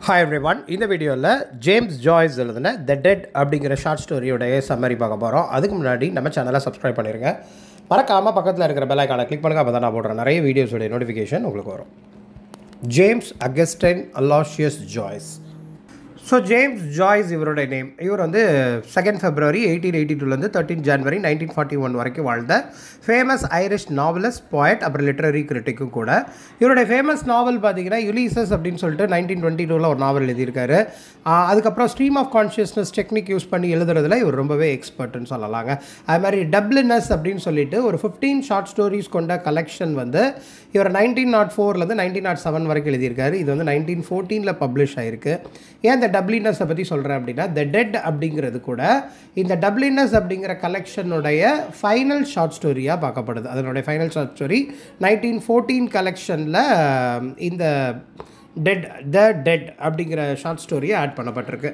Hi everyone, இந்த வீடியோவில் James Joyce எழுதின த டெட் அப்படிங்கிற ஷார்ட் ஸ்டோரியோடைய சம்மரி பார்க்க போகிறோம். அதுக்கு முன்னாடி நம்ம சேனலை சப்ஸ்கிரைப் பண்ணிடுங்க. மறக்காமல் பக்கத்தில் இருக்கிற பெல் ஐகானை கிளிக் பண்ணுங்கள். அப்போ தான் நான் போடுற நிறைய வீடியோஸோடைய நோட்டிஃபிகேஷன் உங்களுக்கு வரும். James Augustine Aloysius Joyce. So James Joyce இவருடைய நேம். இவர் வந்து 2 February 1882 13 January 1941 வரைக்கும் வாழ்ந்த ஃபேமஸ் ஐரிஷ் நாவலிஸ்ட், போயட், அப்புறம் லிட்ரரி கிரிட்டிக்கும் கூட. இவருடைய ஃபேமஸ் நாவல் பார்த்தீங்கன்னா யுலிசஸ் அப்படின்னு சொல்லிட்டு 1922 ஒரு நாவல் எழுதியிருக்காரு. அதுக்கப்புறம் stream of consciousness technique use பண்ணி எழுதுறதுல இவர் ரொம்பவே எக்ஸ்பர்ட்னு சொல்லலாங்க. அது மாதிரி டப்ளினஸ் அப்படின்னு சொல்லிட்டு ஒரு 15 ஷார்ட் ஸ்டோரிஸ் கொண்ட கலெக்ஷன் வந்து இவர் 1904 1907 வரைக்கும் எழுதியிருக்காரு. இது வந்து 1914 பப்ளிஷ் ஆகிருக்கு. ஏன் இந்த டப்ளினஸை பற்றி சொல்கிறேன் அப்படின்னா, த டெட் அப்படிங்கிறது கூட இந்த டப்ளினஸ் அப்படிங்கிற கலெக்ஷனுடைய ஃபைனல் ஷார்ட் ஸ்டோரியாக பார்க்கப்படுது. அதனுடைய ஃபைனல் ஷார்ட் ஸ்டோரி 1914 கலெக்ஷனில் இந்த டெட் அப்படிங்கிற ஷார்ட் ஸ்டோரியை ஆட் பண்ணப்பட்டிருக்கு.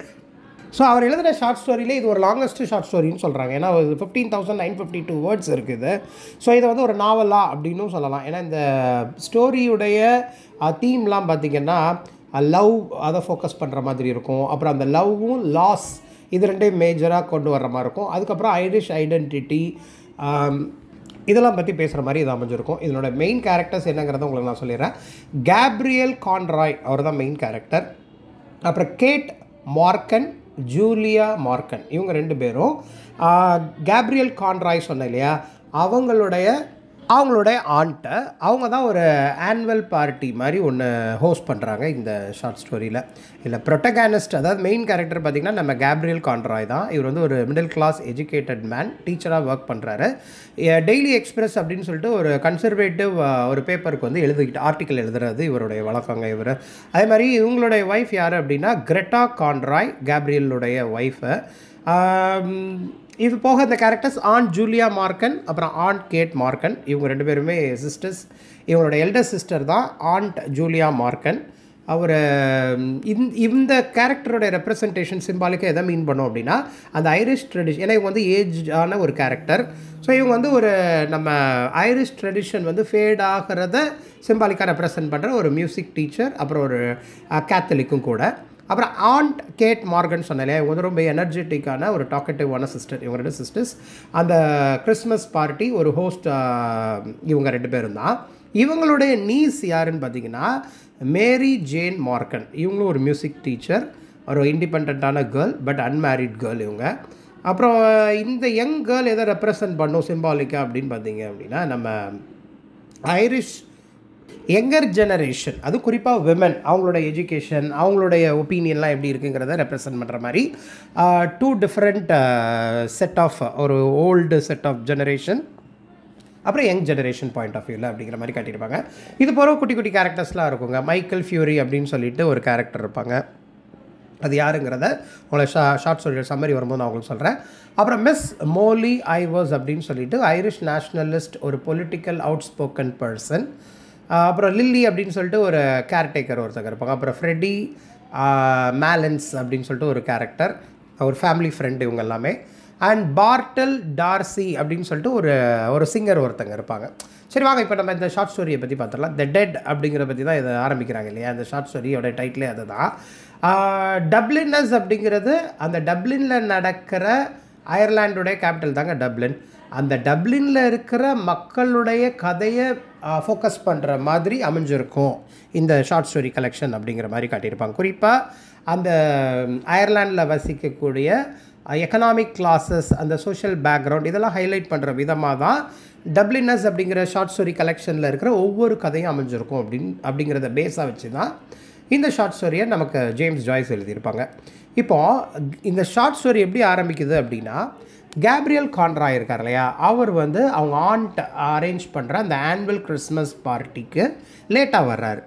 ஸோ அவர் எழுதின ஷார்ட் ஸ்டோரியிலே இது ஒரு லாங்கஸ்ட் ஷார்ட் ஸ்டோரின்னு சொல்கிறாங்க. ஏன்னா 15,952 வேர்ட்ஸ் இருக்குது. ஸோ இதை வந்து ஒரு நாவலா அப்படின்னும் சொல்லலாம். ஏன்னா இந்த ஸ்டோரியுடைய தீம்லாம் பார்த்திங்கன்னா லவ், அதை ஃபோக்கஸ் பண்ணுற மாதிரி இருக்கும். அப்புறம் அந்த லவ்வும் லாஸ் இது ரெண்டையும் மேஜராக கொண்டு வர்ற மாதிரி இருக்கும். அதுக்கப்புறம் ஐரிஷ் ஐடென்டிட்டி இதெல்லாம் பற்றி பேசுகிற மாதிரி இது அமைஞ்சிருக்கும். இதனோட மெயின் கேரக்டர்ஸ் என்னங்கிறத உங்களுக்கு நான் சொல்லிடுறேன். கேப்ரியல் கான்ராய் அவர் தான் மெயின் கேரக்டர். அப்புறம் கேட் மார்க்கன், ஜூலியா மார்க்கன், இவங்க 2 பேரும். கேப்ரியல் கான்ராய் சொன்னேன் இல்லையா, அவங்களுடைய ஆண்ட்டை அவங்க தான் ஒரு ஆனுவல் பார்ட்டி மாதிரி ஒன்று ஹோஸ்ட் பண்ணுறாங்க இந்த ஷார்ட் ஸ்டோரியில். இல்லை ப்ரொட்டகானிஸ்ட், அதாவது மெயின் கேரக்டர் பார்த்திங்கன்னா நம்ம கேப்ரியல் கான்ராய் தான். இவர் வந்து ஒரு மிடில் கிளாஸ் எஜுகேட்டட் மேன், டீச்சராக ஒர்க் பண்ணுறாரு. டெய்லி எக்ஸ்பிரஸ் அப்படின்னு சொல்லிட்டு ஒரு கன்சர்வேட்டிவ் ஒரு பேப்பருக்கு வந்து ஆர்டிக்கல் எழுதுறது இவருடைய வழக்கங்க இவர். அதே மாதிரி இவங்களுடைய ஒய்ஃப் யார் அப்படின்னா கிரெட்டா கான்ராய், கேப்ரியலுடைய ஒய்ஃபு. இது போக இந்த கேரக்டர்ஸ் ஆண்ட் ஜூலியா மார்க்கன், அப்புறம் ஆண்ட் கேட் மார்க்கன், இவங்க 2 பேருமே சிஸ்டர்ஸ். இவங்களோட எல்டர் சிஸ்டர் தான் ஆண்ட் ஜூலியா மார்க்கன். அவர் இந்த கேரக்டரோட ரெப்ரசன்டேஷன் சிம்பாலிக்காக எதை மீன் பண்ணோம் அப்படின்னா, அந்த ஐரிஷ் ட்ரெடிஷன். ஏன்னா இவங்க வந்து ஏஜான ஒரு கேரக்டர். ஸோ இவங்க வந்து ஒரு நம்ம ஐரிஷ் ட்ரெடிஷன் வந்து ஃபேட் ஆகிறத சிம்பாலிக்காக ரெப்ரசன்ட் பண்ணுற ஒரு மியூசிக் டீச்சர், அப்புறம் ஒரு கேத்தலிக்கும் கூட. அப்புறம் ஆண்ட் கேட் மார்கன் சொன்னாலே இவங்க வந்து ரொம்ப எனர்ஜெட்டிக்கான ஒரு டாக்கட்டிவான சிஸ்டர். இவங்க 2 சிஸ்டர்ஸ். அந்த கிறிஸ்மஸ் பார்ட்டி ஒரு ஹோஸ்ட் இவங்க 2 பேரும் தான். இவங்களுடைய நீஸ் யாருன்னு பார்த்தீங்கன்னா மேரி ஜேன் மார்க்கன். இவங்களும் ஒரு மியூசிக் டீச்சர், ஒரு இண்டிபெண்ட்டான கேர்ள், பட் அன்மேரிட் கேர்ள் இவங்க. அப்புறம் இந்த யங் கேர்ள் எதை ரெப்ரசன்ட் பண்ணும் சிம்பாலிக்கா அப்படின்னு பார்த்தீங்க அப்படின்னா, நம்ம ஐரிஷ் யங்கர் ஜெனரேஷன், அது குறிப்பாக விமன், அவங்களோட எஜுகேஷன், அவங்களுடைய ஒப்பீனியன்லாம் எப்படி இருக்குங்கிறத ரெப்ரசன்ட் பண்ணுற மாதிரி 2 டிஃப்ரெண்ட் செட் ஆஃப், ஒரு ஓல்டு செட் ஆஃப் ஜெனரேஷன், அப்புறம் யங் ஜெனரேஷன் பாயிண்ட் ஆஃப் வியூவில் அப்படிங்கிற மாதிரி காட்டியிருப்பாங்க. இது போகிற குட்டி குட்டி கேரக்டர்ஸ்லாம் இருக்குங்க. மைக்கேல் ஃபியூரி அப்படின்னு சொல்லிட்டு ஒரு கேரக்டர் இருப்பாங்க. அது யாருங்கிறத உங்களை ஷார்ட் ஸ்டோரி சம்மரி வரும்போது நான் உங்களுக்கு சொல்கிறேன். அப்புறம் மிஸ் மோலி ஐவர்ஸ் அப்படின்னு சொல்லிட்டு ஐரிஷ் நேஷ்னலிஸ்ட், ஒரு பொலிட்டிக்கல் அவுட் ஸ்போக்கன் பர்சன். அப்புறம் லில்லி அப்படின்னு சொல்லிட்டு ஒரு கேர்டேக்கர் ஒருத்தங்க இருப்பாங்க. அப்புறம் ஃப்ரெடி மேலன்ஸ் அப்படின்னு சொல்லிட்டு ஒரு கேரக்டர், ஒரு ஃபேமிலி ஃப்ரெண்டு இவங்க எல்லாமே. அண்ட் பார்ட்டல் டார்சி அப்படின்னு சொல்லிட்டு ஒரு சிங்கர் ஒருத்தங்க இருப்பாங்க. சரி வாங்க, இப்போ நம்ம இந்த ஷார்ட் ஸ்டோரியை பற்றி பார்த்துடலாம். த டெட் அப்படிங்கிற பற்றி தான் இதை ஆரம்பிக்கிறாங்க இல்லையா. அந்த ஷார்ட் ஸ்டோரியோட டைட்டிலே அது தான். டப்ளினஸ் அப்படிங்கிறது அந்த டப்ளினில் நடக்கிற அயர்லாண்டுடைய கேபிட்டல் தாங்க டப்ளின். அந்த டப்ளினில் இருக்கிற மக்களுடைய கதையை ஃபோக்கஸ் பண்ணுற மாதிரி அமைஞ்சிருக்கும் இந்த ஷார்ட் ஸ்டோரி கலெக்ஷன் அப்படிங்கிற மாதிரி காட்டியிருப்பாங்க. குறிப்பாக அந்த அயர்லாண்டில் வசிக்கக்கூடிய எக்கனாமிக் கிளாஸஸ், அந்த சோஷியல் பேக்ரவுண்ட், இதெல்லாம் ஹைலைட் பண்ணுற விதமாக தான் டப்ளினஸ் அப்படிங்கிற ஷார்ட் ஸ்டோரி கலெக்ஷனில் இருக்கிற ஒவ்வொரு கதையும் அமைஞ்சிருக்கும் அப்படிங்கிறத பேஸாக வச்சு தான் இந்த ஷார்ட் ஸ்டோரியை நமக்கு ஜேம்ஸ் ஜாய்ஸ் எழுதியிருப்பாங்க. இப்போது இந்த ஷார்ட் ஸ்டோரி எப்படி ஆரம்பிக்குது அப்படின்னா, கேப்ரியல் கான்ராய் இருக்கார் இல்லையா, அவர் வந்து அவங்க ஆண்ட் அரேஞ்ச் பண்ணுற அந்த ஆனுவல் கிறிஸ்மஸ் பார்ட்டிக்கு லேட்டாக வர்றாரு.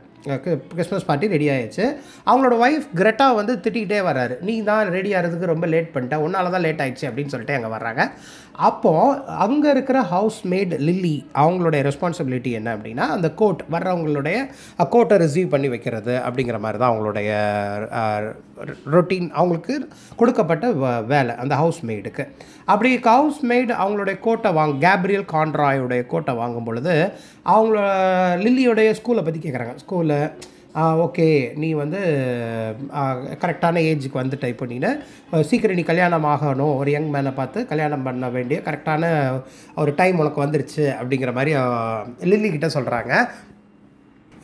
கிறிஸ்மஸ் பார்ட்டி ரெடி ஆகிடுச்சு. அவங்களோட ஒய்ஃப் கிரெட்டா வந்து திட்டிகிட்டே வர்றாரு, நீ தான் ரெடி ஆகிறதுக்கு ரொம்ப லேட் பண்ணிட்டேன், உன்னால தான் லேட் ஆகிடுச்சு அப்படின்னு சொல்லிட்டு அங்கே வர்றாங்க. அப்போது அங்கே இருக்கிற ஹவுஸ்மேட் லில்லி, அவங்களுடைய ரெஸ்பான்சிபிலிட்டி என்ன அப்படின்னா, அந்த கோட் வர்றவங்களுடைய கோட்டை ரிசீவ் பண்ணி வைக்கிறது அப்படிங்கிற மாதிரி தான் அவங்களுடைய ரொட்டீன், அவங்களுக்கு கொடுக்கப்பட்ட வேலை அந்த ஹவுஸ்மெய்டுக்கு. அப்படி ஹவுஸ்மெய்டு அவங்களுடைய கோட்டை கேப்ரியல் கான்ராயோடைய கோட்டை வாங்கும் பொழுது அவங்கள லில்லியோடைய ஸ்கூலை பற்றி கேட்குறாங்க. ஸ்கூலில் ஓகே நீ வந்து கரெக்டான ஏஜுக்கு வந்துட்ட, இப்போ நீ சீக்கிரம் நீ கல்யாணம் ஆகணும், ஒரு யங் மேனை பார்த்து கல்யாணம் பண்ண வேண்டிய கரெக்டான ஒரு டைம் உனக்கு வந்துருச்சு அப்படிங்கிற மாதிரி லில்லி கிட்ட சொல்கிறாங்க.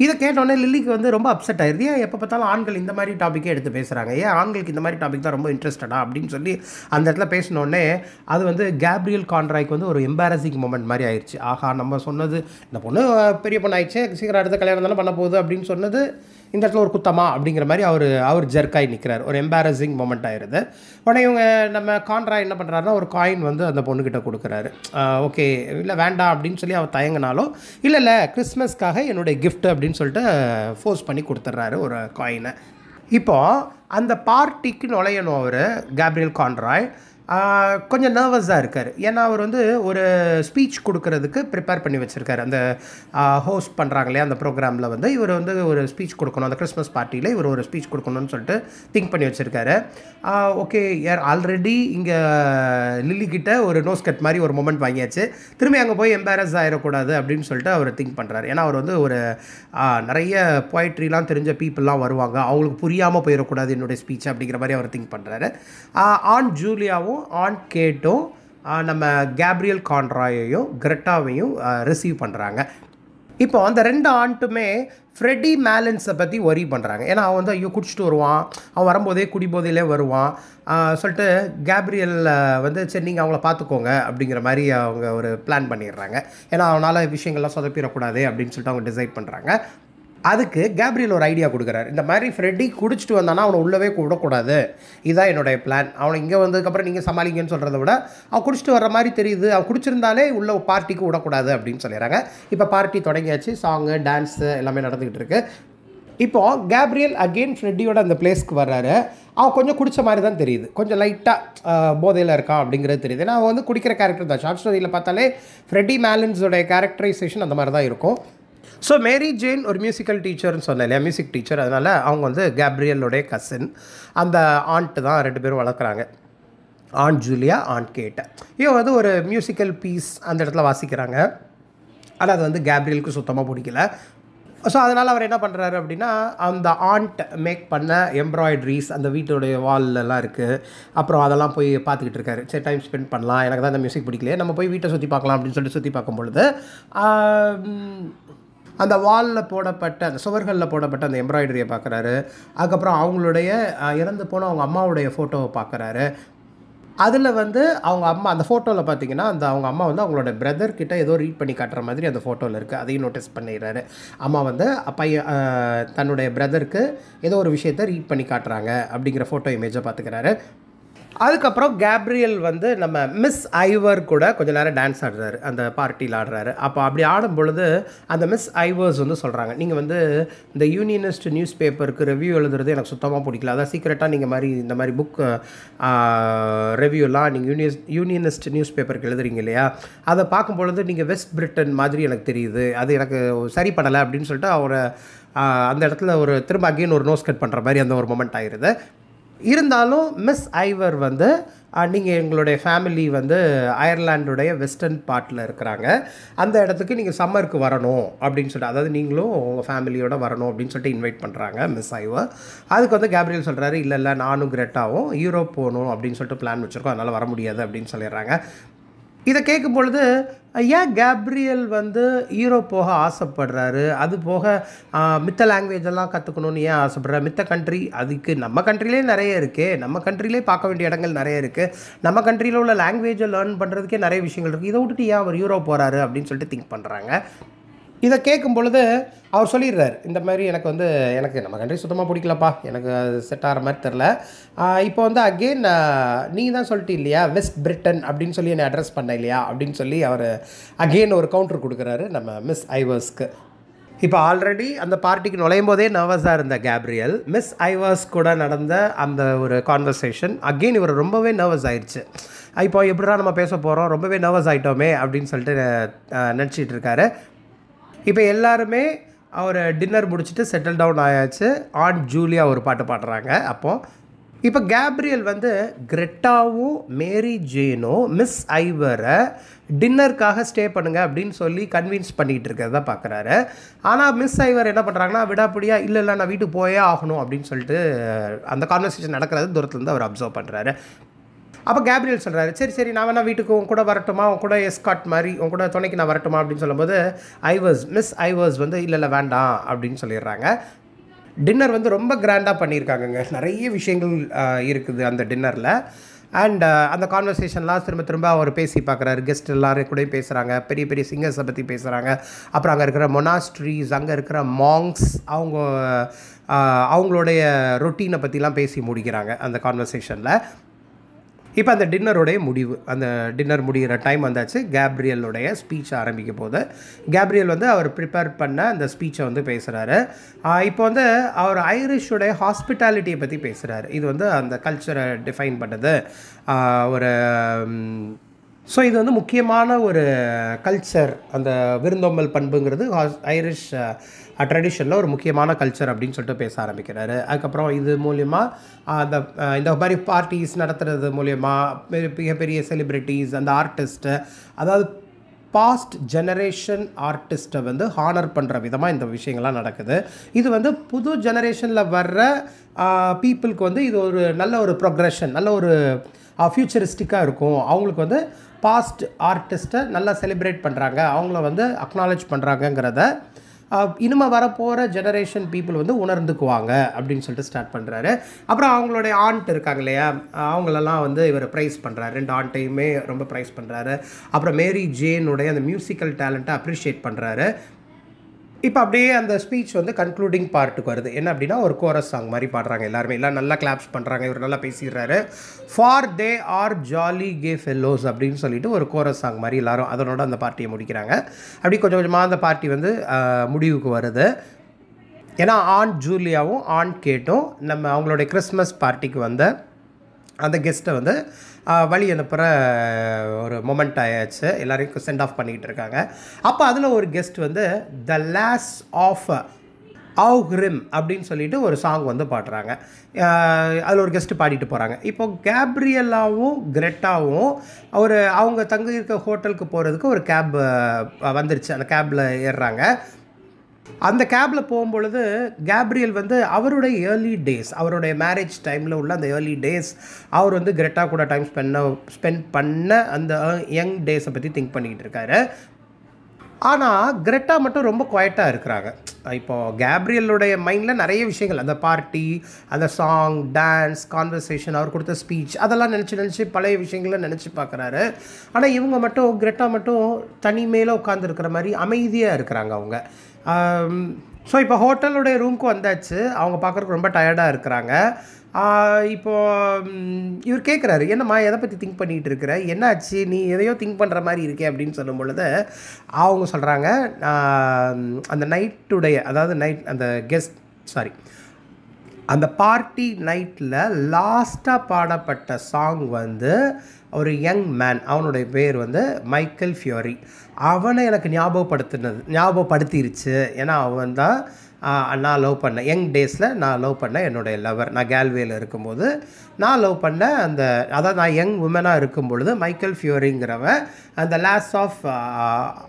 இதை கேட்டோடனே லில்லிக்கு வந்து ரொம்ப அப்செட் ஆயிடுது. ஏன் எப்போ பார்த்தாலும் ஆண்கள் இந்த மாதிரி டாப்பிக்கே எடுத்து பேசுகிறாங்க, ஏன் ஆண்களுக்கு இந்த மாதிரி டாபிக் தான் ரொம்ப இன்ட்ரெஸ்டடா அப்படின்னு சொல்லி அந்த இடத்துல பேசினோடனே அது வந்து கேப்ரியல் கான்ட்ராய்க்கு வந்து ஒரு எம்பாரசிங் மூமெண்ட் மாதிரி ஆயிடுச்சு. ஆஹா, நம்ம சொன்னது இந்த பொண்ணு பெரிய பொண்ணு ஆயிடுச்சு, சீக்கிரம் அடுத்த கல்யாணம் தானே பண்ண போகுது அப்படின்னு சொன்னது இந்த இடத்துல ஒரு குத்தமா அப்படிங்கிற மாதிரி அவர் ஜர்க்காய் நிற்கிறார். ஒரு எம்பாரசிங் மூமெண்ட் ஆயிடுது. உடனே இவங்க நம்ம கான்ட்ராய் என்ன பண்ணுறாருன்னா ஒரு காயின் வந்து அந்த பொண்ணுக்கிட்ட கொடுக்குறாரு. ஓகே இல்லை வேண்டாம் அப்படின்னு சொல்லி அவர் தயங்கினாலும் இல்லை கிறிஸ்மஸ்க்காக என்னுடைய கிஃப்ட் அப்படின்னு சொல்லிட்டு ஃபோர்ஸ் பண்ணி கொடுத்துட்றாரு ஒரு காயினை. இப்போது அந்த பார்ட்டிக்கு நுழையணும் அவர் கேப்ரியல் கான்ட்ராய். கொஞ்சம் நர்வஸாக இருக்கார். ஏன்னா அவர் வந்து ஒரு ஸ்பீச் கொடுக்கறதுக்கு ப்ரிப்பேர் பண்ணி வச்சுருக்காரு. அந்த ஹோஸ்ட் பண்ணுறாங்க இல்லையா அந்த ப்ரோக்ராமில் வந்து இவர் வந்து ஒரு ஸ்பீச் கொடுக்கணும், அந்த கிறிஸ்மஸ் பார்ட்டியில் இவர் ஒரு ஸ்பீச் கொடுக்கணும்னு சொல்லிட்டு திங்க் பண்ணி வச்சுருக்காரு. ஓகே ஆல்ரெடி இங்கே லில்லி கிட்ட ஒரு நோஸ் கட் மாதிரி ஒரு மொமெண்ட் வாங்கியாச்சு, திரும்பி அங்கே போய் எம்பாரஸ் ஆகிடக்கூடாது அப்படின்னு சொல்லிட்டு அவர் திங்க் பண்ணுறாரு. ஏன்னா அவர் வந்து ஒரு நிறைய போய்ட்ரிலாம் தெரிஞ்ச பீப்புளெலாம் வருவாங்க, அவங்களுக்கு புரியாமல் போயிடக்கூடாது என்னுடைய ஸ்பீச் அப்படிங்கிற மாதிரி அவர் திங்க் பண்ணுறாரு. ஆன் ஜூலியாவும் ஆன் கேட்டும் நம்ம கேப்ரியல் கான்ட்ராயையும் கிரெட்டாவையும் ரிசீவ் பண்ணுறாங்க. இப்போ அந்த 2 ஆண்ட்டுமே ஃப்ரெட்டி மேலன்ஸை பற்றி ஒரி பண்ணுறாங்க. ஏன்னா அவன் வந்து ஐயோ குடிச்சிட்டு வருவான், அவன் வரும்போதே குடிபோதையிலே வருவான் சொல்லிட்டு கேப்ரியல் வந்து சரி நீங்கள் அவங்கள பார்த்துக்கோங்க அப்படிங்கிற மாதிரி அவங்க ஒரு பிளான் பண்ணிடுறாங்க. ஏன்னா அவனால் விஷயங்கள்லாம் சொதப்பிடக்கூடாது அப்படின்னு சொல்லிட்டு அவங்க டிசைட் பண்ணுறாங்க. அதுக்கு கேப்ரியல் ஒரு ஐடியா கொடுக்குறாரு. இந்த மாதிரி ஃப்ரெட்டி குடிச்சிட்டு வந்தானா அவனை உள்ளவே விடக்கூடாது, இதுதான் என்னுடைய பிளான். அவனை இங்கே வந்ததுக்கப்புறம் நீங்கள் சமாளிங்கன்னு சொல்கிறத விட அவன் குடிச்சிட்டு வர்ற மாதிரி தெரியுது, அவன் குடிச்சிருந்தாலே உள்ள பார்ட்டிக்கு விடக்கூடாது அப்படின்னு சொல்லிடுறாங்க. இப்போ பார்ட்டி தொடங்கியாச்சு, சாங்கு டான்ஸு எல்லாமே நடந்துக்கிட்டு இருக்கு. இப்போது கேப்ரியல் அகெயின் ஃப்ரெட்டியோட அந்த பிளேஸ்க்கு வர்றாரு. அவன் கொஞ்சம் குடித்த மாதிரி தான் தெரியுது, கொஞ்சம் லைட்டாக போதையில் இருக்கான் அப்படிங்கிறது தெரியுது. ஏன்னா அவன் வந்து குடிக்கிற கேரக்டர் தான். ஷார்ட் ஸ்டோரியில் பார்த்தாலே ஃப்ரெட்டி மேலன்ஸோடைய கேரக்டரைசேஷன் அந்த மாதிரி தான் இருக்கும். ஸோ மேரி ஜேன் ஒரு மியூசிக்கல் டீச்சர்னு சொன்னேன் இல்லையா, மியூசிக் டீச்சர். அதனால் அவங்க வந்து கேப்ரியலோடைய கசின். அந்த ஆண்ட்டு தான் 2 பேரும் வளர்க்குறாங்க, ஆண்ட் ஜூலியா ஆண்ட் கேட்டை. இவங்க வந்து ஒரு மியூசிக்கல் பீஸ் அந்த இடத்துல வாசிக்கிறாங்க. ஆனால் அது வந்து கேப்ரியலுக்கு சுத்தமாக பிடிக்கல. ஸோ அதனால் அவர் என்ன பண்ணுறாரு அப்படின்னா அந்த ஆண்ட் மேக் பண்ண எம்ப்ராய்ட்ரிஸ் அந்த வீட்டுடைய வால்லலாம் இருக்குது, அப்புறம் அதெல்லாம் போய் பார்த்துக்கிட்டு இருக்காரு. சரி டைம் ஸ்பெண்ட் பண்ணலாம், எனக்கு தான் அந்த மியூசிக் பிடிக்கலையே, நம்ம போய் வீட்டை சுற்றி பார்க்கலாம் அப்படின்னு சொல்லிட்டு சுற்றி பார்க்கும்பொழுது அந்த வாலில் போடப்பட்ட அந்த சுவர்களில் போடப்பட்ட அந்த எம்ப்ராய்டரியை பார்க்குறாரு. அதுக்கப்புறம் அவங்களுடைய இறந்து போன அவங்க அம்மாவுடைய ஃபோட்டோவை பார்க்குறாரு. அதில் வந்து அவங்க அம்மா அந்த ஃபோட்டோவில் பார்த்தீங்கன்னா அவங்க அம்மா வந்து அவங்களோட பிரதர்கிட்ட ஏதோ ரீட் பண்ணி காட்டுற மாதிரி அந்த ஃபோட்டோவில் இருக்குது. அதையும் நோட்டீஸ் பண்ணிடுறாரு. அம்மா வந்து தன்னுடைய பிரதருக்கு ஏதோ ஒரு விஷயத்தை ரீட் பண்ணி காட்டுறாங்க அப்படிங்கிற ஃபோட்டோ இமேஜை பார்த்துக்கிறாரு. அதுக்கப்புறம் கேப்ரியல் வந்து நம்ம மிஸ் ஐவர் கூட கொஞ்சம் நேரம் டான்ஸ் ஆடுறாரு, அந்த பார்ட்டியில் ஆடுறாரு. அப்போ அப்படி ஆடும் பொழுது அந்த மிஸ் ஐவர்ஸ் வந்து சொல்கிறாங்க, நீங்கள் வந்து இந்த யூனியனிஸ்ட் நியூஸ் பேப்பருக்கு ரிவ்யூ எழுதுறது எனக்கு சுத்தமாக பிடிக்கல, அதான் சீக்கிரட்டாக நீங்கள் இந்த மாதிரி புக் ரிவ்யூலாம் நீங்கள் யூனியனிஸ்ட் நியூஸ் பேப்பருக்கு எழுதுறீங்க இல்லையா, அதை பார்க்கும்பொழுது நீங்கள் வெஸ்ட் பிரிட்டன் மாதிரி எனக்கு தெரியுது, அது எனக்கு சரி பண்ணலை அப்படின்னு சொல்லிட்டு அவரை அந்த இடத்துல ஒரு திரும்ப அகெயின் ஒரு நோஸ் கட் பண்ணுற மாதிரி அந்த ஒரு மொமெண்ட் ஆகிடுது. இருந்தாலும் மிஸ் ஐவர் வந்து நீங்கள் எங்களுடைய ஃபேமிலி வந்து அயர்லாண்டுடைய வெஸ்டர்ன் பார்ட்டில் இருக்கிறாங்க, அந்த இடத்துக்கு நீங்கள் சம்மருக்கு வரணும் அப்படின்னு சொல்லிட்டு, அதாவது நீங்களும் உங்கள் ஃபேமிலியோடு வரணும் அப்படின்னு சொல்லிட்டு இன்வைட் பண்ணுறாங்க மிஸ் ஐவர். அதுக்கு வந்து கேப்ரியல் சொல்கிறாரு, இல்லை நானும் கிரெட்டாவும் யூரோப் போகணும் அப்படின்னு சொல்லிட்டு பிளான் வச்சுருக்கோம், அதனால் வர முடியாது அப்படின்னு சொல்லிடுறாங்க. இதை கேட்கும் பொழுது ஏன் கேப்ரியல் வந்து யூரோப் போக ஆசைப்படுறாரு, அது போக மித்த லாங்குவேஜெல்லாம் கற்றுக்கணுன்னு ஏன் ஆசைப்படுறாரு, மித்த கண்ட்ரி அதுக்கு நம்ம கண்ட்ரிலே நிறைய இருக்குது, நம்ம கண்ட்ரிலே பார்க்க வேண்டிய இடங்கள் நிறைய இருக்குது, நம்ம கண்ட்ரியில் உள்ள லாங்குவேஜை லேர்ன் பண்ணுறதுக்கே நிறைய விஷயங்கள் இருக்குது, இதை விட்டுட்டு ஏன் அவர் யூரோப் போகிறாரு அப்படின்னு சொல்லிட்டு திங்க் பண்ணுறாங்க. இதை கேட்கும் பொழுது அவர் சொல்லிடுறாரு, இந்த மாதிரி எனக்கு நம்ம கண்ட்ரி சுத்தமாக பிடிக்கலப்பா, எனக்கு அது செட் ஆகிற மாதிரி தெரில. இப்போ வந்து அகெயின் நீ தான் சொல்லிட்டு இல்லையா வெஸ்ட் பிரிட்டன் அப்படின்னு சொல்லி என்னை அட்ரஸ் பண்ண இல்லையா அப்படின்னு சொல்லி அவர் அகெயின் ஒரு கவுண்டர் கொடுக்குறாரு நம்ம மிஸ் ஐவர்ஸ்க்கு. இப்போ ஆல்ரெடி அந்த பார்ட்டிக்கு நுழையும் போதே நர்வஸாக இருந்த கேப்ரியல் மிஸ் ஐவர்ஸ் கூட நடந்த அந்த ஒரு கான்வர்சேஷன் அகெயின் இவர் ரொம்பவே நர்வஸ் ஆயிடுச்சு. இப்போ எப்படிடா நம்ம பேச போகிறோம், ரொம்பவே நர்வஸ் ஆகிட்டோமே அப்படின்னு சொல்லிட்டு நினச்சிட்டு இருக்காரு. இப்போ எல்லாருமே அவர் டின்னர் முடிச்சுட்டு செட்டில் டவுன் ஆயாச்சு. ஆண்ட் ஜூலியா ஒரு பாட்டு பாடுறாங்க. அப்போது இப்போ கேப்ரியல் வந்து கிரெட்டாவும் மேரி ஜேனும் மிஸ் ஐவரை டின்னருக்காக ஸ்டே பண்ணுங்கள் அப்படின்னு சொல்லி கன்வின்ஸ் பண்ணிகிட்டு இருக்கிறத பார்க்குறாரு. ஆனால் மிஸ் ஐவர் என்ன பண்ணுறாங்கன்னா விடாப்படியா இல்லை நான் வீட்டுக்கு போயே ஆகணும் அப்படின்னு சொல்லிட்டு அந்த கான்வர்சேஷன் நடக்கிறது தூரத்துலேருந்து அவர் அப்சர்வ் பண்ணுறாரு. அப்போ கேப்ரியல் சொல்கிறாரு, சரி நான் வேணா வீட்டுக்கு உன் கூட வரட்டுமா, உன் கூட எஸ்காட் மாதிரி உன் கூட துணைக்கு நான் வரட்டுமா அப்படின்னு சொல்லும்போது மிஸ் ஐவர்ஸ் வந்து இல்லை வேண்டாம் அப்படின்னு சொல்லிடுறாங்க. டின்னர் வந்து ரொம்ப கிராண்டாக பண்ணியிருக்காங்கங்க. நிறைய விஷயங்கள் இருக்குது அந்த டின்னரில். அண்ட் அந்த கான்வர்சேஷன்லாம் திரும்ப அவர் பேசி பார்க்குறாரு. கெஸ்ட் எல்லோரும் கூட பேசுகிறாங்க, பெரிய பெரிய சிங்கர்ஸை பற்றி பேசுகிறாங்க. அப்புறம் அங்கே இருக்கிற மொனாஸ்ட்ரீஸ், அங்கே இருக்கிற மாங்ஸ், அவங்களுடைய ரொட்டீனை பற்றிலாம் பேசி முடிக்கிறாங்க அந்த கான்வர்சேஷனில். இப்போ அந்த டின்னருடைய முடிவு, அந்த டின்னர் முடிகிற டைம் வந்தாச்சு. கேப்ரியலுடைய ஸ்பீச் ஆரம்பிக்க போது கேப்ரியல் வந்து அவர் ப்ரிப்பேர் பண்ண அந்த ஸ்பீச்சை வந்து பேசுகிறாரு. இப்போ வந்து அவர் ஐரிஷுடைய ஹாஸ்பிட்டாலிட்டியை பற்றி பேசுகிறாரு. இது வந்து அந்த கல்ச்சரை டிஃபைன் பண்ணுது. ஒரு ஸோ இது வந்து முக்கியமான ஒரு கல்ச்சர், அந்த விருந்தோம்பல் பண்புங்கிறது ஐரிஷ் ட்ரெடிஷனில் ஒரு முக்கியமான கல்ச்சர் அப்படின்னு சொல்லிட்டு பேச ஆரம்பிக்கிறாரு. அதுக்கப்புறம் இது மூலயமா இந்த மாதிரி பார்ட்டிஸ் நடத்துறது மூலயமா மிகப்பெரிய செலிப்ரிட்டிஸ், அந்த ஆர்டிஸ்ட்டை, அதாவது பாஸ்ட் ஜெனரேஷன் ஆர்டிஸ்ட்டை வந்து ஹானர் பண்ணுற விதமாக இந்த விஷயங்கள்லாம் நடக்குது. இது வந்து புது ஜெனரேஷனில் வர்ற பீப்புளுக்கு வந்து இது ஒரு நல்ல ஒரு ப்ரொக்ரெஷன், நல்ல ஒரு ஃப்யூச்சரிஸ்டிக்காக இருக்கும். அவங்களுக்கு வந்து பாஸ்ட் ஆர்டிஸ்ட்டை நல்லா செலிப்ரேட் பண்ணுறாங்க, அவங்கள வந்து அக்னாலேஜ் பண்ணுறாங்கங்கிறத இனிமே வரப்போகிற ஜெனரேஷன் பீப்புள் வந்து உணர்ந்துக்குவாங்க அப்படின்னு சொல்லிட்டு ஸ்டார்ட் பண்ணுறாரு. அப்புறம் அவங்களுடைய ஆண்ட் இருக்காங்க இல்லையா, அவங்களெல்லாம் வந்து இவர் ப்ரைஸ் பண்ணுறாரு. 2 ஆண்ட்டையுமே ரொம்ப ப்ரைஸ் பண்ணுறாரு. அப்புறம் மேரி ஜேனுடைய அந்த மியூசிக்கல் டேலண்ட்டை அப்ரிஷியேட் பண்ணுறாரு. இப்போ அப்படியே அந்த ஸ்பீச் வந்து கன்க்ளூடிங் பார்ட்டுக்கு வருது. என்ன அப்படின்னா ஒரு கோரஸ் சாங் மாதிரி பாடுறாங்க எல்லாருமே. எல்லாம் நல்லா கிளாப்ஸ் பண்ணுறாங்க, இவர் நல்லா பேசிடுறாரு. For they are jolly good fellows அப்படின்னு சொல்லிட்டு ஒரு கோரஸ் சாங் மாதிரி எல்லாரும் அதனோட அந்த பார்ட்டியை முடிக்கிறாங்க. அப்படி கொஞ்சம் கொஞ்சமாக அந்த பார்ட்டி வந்து முடிவுக்கு வருது. ஏன்னா ஆண்ட் ஜூலியாவும் ஆண்ட் கேட்டும் அவங்களுடைய கிறிஸ்மஸ் பார்ட்டிக்கு வந்த அந்த கெஸ்ட்டை வந்து வழி அனுப்புகிற ஒரு மொமெண்ட் ஆயாச்சு. எல்லாரையும் சென்ட் ஆஃப் பண்ணிக்கிட்டு இருக்காங்க. அப்போ அதில் ஒரு கெஸ்ட் வந்து த லாஸ் ஆஃப் ஆவ்ஹ்ரிம் அப்படின்னு சொல்லிட்டு ஒரு சாங் வந்து பாடுறாங்க. அதில் ஒரு கெஸ்ட்டு பாடிட்டு போகிறாங்க. இப்போது கேப்ரியலாவும் கிரெட்டாவும் அவங்க தங்கி இருக்க ஹோட்டலுக்கு போகிறதுக்கு ஒரு கேப் வந்துருச்சு. அந்த கேபில் ஏறுறாங்க. அந்த கேபில் போகும்பொழுது கேப்ரியல் வந்து அவருடைய ஏர்லி டேஸ், அவருடைய மேரேஜ் டைமில் உள்ள அந்த ஏர்லி டேஸ், அவர் வந்து கிரெட்டா கூட டைம் ஸ்பெண்ட் பண்ண அந்த யங் டேஸை பற்றி திங்க் பண்ணிக்கிட்டு இருக்காரு. ஆனால் கிரெட்டா மட்டும் ரொம்ப குவைட்டாக இருக்கிறாங்க. இப்போது கேப்ரியலுடைய மைண்டில் நிறைய விஷயங்கள், அந்த பார்ட்டி, அந்த சாங், டான்ஸ், கான்வர்சேஷன், அவர் கொடுத்த ஸ்பீச், அதெல்லாம் நினச்சி பழைய விஷயங்களை நினச்சி பார்க்குறாரு. ஆனால் இவங்க மட்டும், கிரெட்டா மட்டும் தனிமையில் உட்காந்துருக்கிற மாதிரி அமைதியாக இருக்கிறாங்க அவங்க. ஸோ இப்போ ஹோட்டலுடைய ரூமுக்கு வந்தாச்சு. அவங்க பார்க்குறதுக்கு ரொம்ப டயர்டாக இருக்கிறாங்க. இப்போது இவர் கேட்குறாரு, என்னம்மா எதை பற்றி திங்க் பண்ணிகிட்டு இருக்கிற, என்னாச்சு, நீ எதையோ திங்க் பண்ணுற மாதிரி இருக்கே அப்படின்னு சொல்லும் பொழுது அவங்க சொல்கிறாங்க, அந்த நைட்டுடைய, அதாவது அந்த பார்ட்டி நைட்டில் லாஸ்ட்டாக பாடப்பட்ட சாங் வந்து ஒரு யங் மேன், அவனுடைய பேர் வந்து மைக்கேல் ஃபியூரி, அவனை எனக்கு ஞாபகப்படுத்திருச்சு. ஏன்னா அவன் தான் நான் லவ் பண்ணேன், யங் டேஸில் நான் லவ் பண்ணேன் என்னுடைய லவர். நான் கேல்வேயில் இருக்கும்போது நான் லவ் பண்ண அதாவது நான் யங் உமனாக இருக்கும் பொழுது மைக்கேல் ஃபியூரிங்கிறவன் அந்த லாஸ் ஆஃப்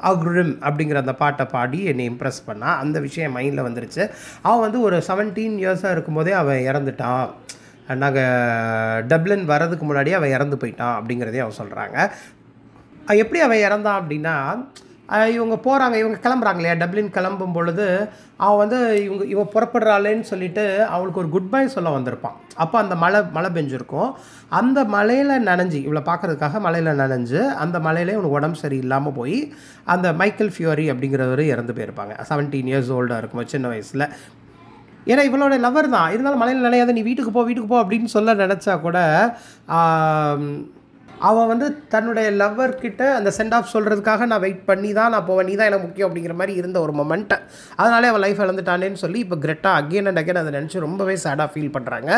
ஆவ்ஹ்ரிம் அப்படிங்கிற அந்த பாட்டை பாடி என்னை இம்ப்ரெஸ் பண்ணான். அந்த விஷயம் மைண்டில் வந்துருச்சு. அவன் வந்து ஒரு 17 இயர்ஸாக இருக்கும்போதே அவன் இறந்துட்டான். நாங்கள் டப்ளின் வரதுக்கு முன்னாடியே அவன் இறந்து போயிட்டான் அப்படிங்கிறதே அவன் சொல்கிறாங்க. எப்படி அவன் இறந்தான் அப்படின்னா, இவங்க போகிறாங்க, இவங்க கிளம்புறாங்க இல்லையா, டப்ளின் கிளம்பும் பொழுது அவன் வந்து இவன் புறப்படுறாளேன்னு சொல்லிட்டு அவளுக்கு ஒரு குட் பை சொல்ல வந்திருப்பான். அப்போ அந்த மழை பெஞ்சிருக்கும். அந்த மலையில் நனைஞ்சு, இவளை பார்க்குறதுக்காக மலையில் நனைஞ்சு, அந்த மலையிலே இவனுக்கு உடம்பு சரி இல்லாமல் போய் அந்த மைக்கேல் ஃபியூரி அப்படிங்கிறவர் இறந்து போயிருப்பாங்க. 17 இயர்ஸ் ஓல்டாக இருக்கும், சின்ன வயசில். ஏன்னா இவளோட லவர் தான், இருந்தாலும் மலையில் நினையாத, நீ வீட்டுக்கு போ அப்படின்னு சொல்ல நினச்சா கூட அவன் வந்து தன்னுடைய லவ்வர்கிட்ட அந்த சென்ட் ஆஃப் சொல்கிறதுக்காக நான் வெயிட் பண்ணி தான் நான் போவேன், நீ தான் எனக்கு முக்கியம் அப்படிங்கிற மாதிரி இருந்த ஒரு மொமெண்ட்டை, அதனாலே அவன் லைஃப் இழந்துட்டானேன்னு சொல்லி இப்போ கிரெட்டா அகெயின் அண்ட் அகெயின் அதை நினச்சி ரொம்பவே சேடாக ஃபீல் பண்ணுறாங்க.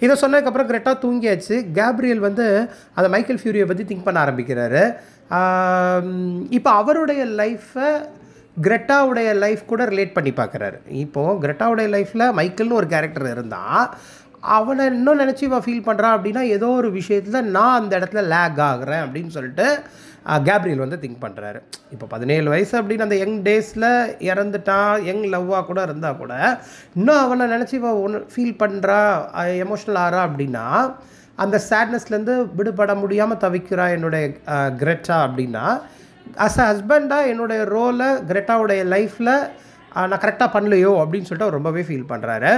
இதை சொன்னதுக்கப்புறம் கிரெட்டா தூங்கியாச்சு. கேப்ரியல் வந்து அந்த மைக்கேல் ஃபியூரியை பற்றி திங்க் பண்ண ஆரம்பிக்கிறாரு. இப்போ அவருடைய லைஃப்பை கிரெட்டாவுடைய லைஃப் கூட ரிலேட் பண்ணி பார்க்குறாரு. இப்போது கிரெட்டாவுடைய லைஃப்பில் மைக்கேல்னு ஒரு கேரக்டர் இருந்தால், அவனை இன்னும் நினச்சி இவன் ஃபீல் பண்ணுறான் அப்படின்னா ஏதோ ஒரு விஷயத்தில் நான் அந்த இடத்துல லேக் ஆகுறேன் அப்படின்னு சொல்லிட்டு கேப்ரியல் வந்து திங்க் பண்ணுறாரு. இப்போ 17 வயசு அப்படின்னு அந்த யங் டேஸில் இறந்துட்டான், யங் லவ்வாக கூட இருந்தால் கூட இன்னும் அவனை நினச்சி இவன் ஒன்று ஃபீல் பண்ணுறா, எமோஷ்னல் ஆகிறா அப்படின்னா அந்த சேட்னஸ்லேருந்து விடுபட முடியாமல் தவிக்கிறா என்னுடைய கிரெட்டா அப்படின்னா அஸ் அ ஹஸ்பண்டாக என்னுடைய ரோலை கிரெட்டாவுடைய லைஃப்பில் நான் கரெக்டாக பண்ணலையோ அப்படின்னு சொல்லிட்டு அவர் ரொம்பவே ஃபீல் பண்ணுறாரு.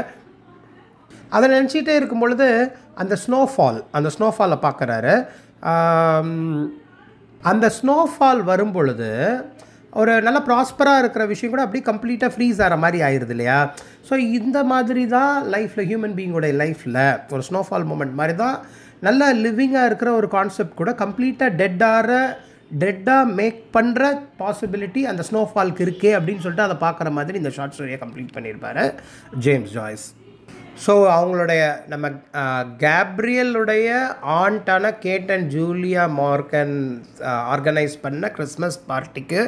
அதை நினச்சிட்டே இருக்கும் பொழுது அந்த ஸ்னோஃபாலை பார்க்குறாரு. அந்த ஸ்னோஃபால் வரும் பொழுது ஒரு நல்ல ப்ராஸ்பராக இருக்கிற விஷயம் கூட அப்படியே கம்ப்ளீட்டாக ஃப்ரீஸ் ஆகிற மாதிரி ஆயிடுது இல்லையா? ஸோ இந்த மாதிரி தான் லைஃப்பில் ஹியூமன் பீயிங்கோடைய லைஃப்பில் ஒரு ஸ்னோஃபால் மூமெண்ட் மாதிரி தான் நல்ல லிவிங்காக இருக்கிற ஒரு கான்செப்ட் கூட கம்ப்ளீட்டாக டெட்டாக மேக் பண்ணுற பாசிபிலிட்டி அந்த ஸ்னோஃபால்க்கு இருக்கே அப்படின்னு சொல்லிட்டு அதை பார்க்குற மாதிரி இந்த ஷார்ட் ஸ்டோரியை கம்ப்ளீட் பண்ணியிருப்பார் ஜேம்ஸ் ஜாய்ஸ். ஸோ அவங்களுடைய நம்ம கேப்ரியலுடைய ஆண்டான Kate and Julia Morkan organise பண்ண கிறிஸ்மஸ் பார்ட்டிக்கு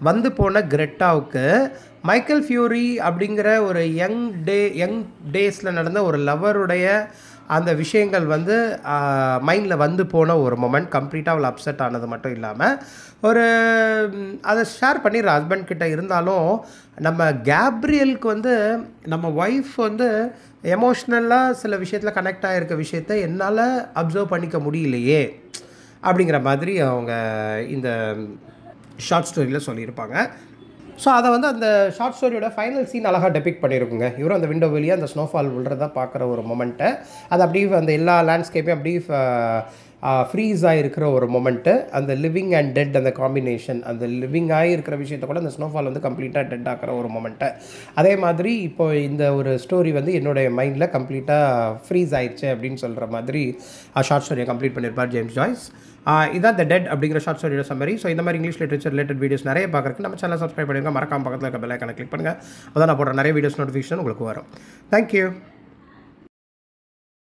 வந்து போன கிரெட்டாவுக்கு மைக்கேல் ஃபியூரி அப்படிங்கிற ஒரு யங் டேஸில் நடந்த ஒரு லவருடைய அந்த விஷயங்கள் வந்து மைண்டில் வந்து போன ஒரு மொமெண்ட். கம்ப்ளீட்டாக அவள் அப்செட் ஆனது மட்டும் இல்லாமல் ஒரு அதை ஷேர் பண்ணிடுற ஹஸ்பண்ட் கிட்ட இருந்தாலும் நம்ம கேப்ரியலுக்கு வந்து நம்ம ஒய்ஃப் வந்து எமோஷ்னலாக சில விஷயத்தில் கனெக்ட் ஆகிருக்க விஷயத்தை என்னால் அப்சர்வ் பண்ணிக்க முடியலையே அப்படிங்கிற மாதிரி அவங்க இந்த ஷார்ட் ஸ்டோரியில் சொல்லியிருப்பாங்க. ஸோ அதை வந்து அந்த ஷார்ட் ஸ்டோரியோட ஃபைனல் சீன் அழகாக டெபிக்ட் பண்ணியிருக்குங்க. இவரும் அந்த விண்டோ வெளியே அந்த ஸ்னோஃபால் விழுறதா பார்க்குற ஒரு மொமெண்ட்டை அது அப்படியே அந்த எல்லா லேண்ட்ஸ்கேப்பையும் அப்படியே ஃப்ரீஸ் ஆகிருக்கிற ஒரு மொமெண்ட்டு, அந்த லிவிங் அண்ட் டெட் அந்த காம்பினேஷன், அந்த லிவிங் ஆகிருக்கிற விஷயத்தை கூட அந்த ஸ்னோஃபால் வந்து கம்ப்ளீட்டாக டெட் ஆகிற ஒரு மொமெண்ட்டு. அதே மாதிரி இப்போ இந்த ஒரு ஸ்டோரி வந்து என்னுடைய மைண்டில் கம்ப்ளீட்டாக ஃப்ரீஸ் ஆயிடுச்சு அப்படின்னு சொல்கிற மாதிரி ஷார்ட் ஸ்டோரியை கம்ப்ளீட் பண்ணியிருப்பார் ஜேம்ஸ் ஜாய்ஸ். இதான் த டெட் அப்படிங்கிற ஷார்ட் ஸ்டோரியோட சம்மரி. ஸோ இந்த மாதிரி இங்கிலீஷ் லிட்ரேச்சர் ரிலேட்டட் வீடியோஸ் நிறைய பார்க்குறதுக்கு நம்ம சேனல் சப்ஸ்கிரைப் பண்ணுங்கள். மறக்காம பக்கத்தில் இருக்க பெல் ஐகானை கிளிக் பண்ணுங்கள். அதான் நான் போடுற நிறைய வீடியோஸ் நோட்டிஃபிகேஷன் உங்களுக்கு வரும். தேங்க்யூ.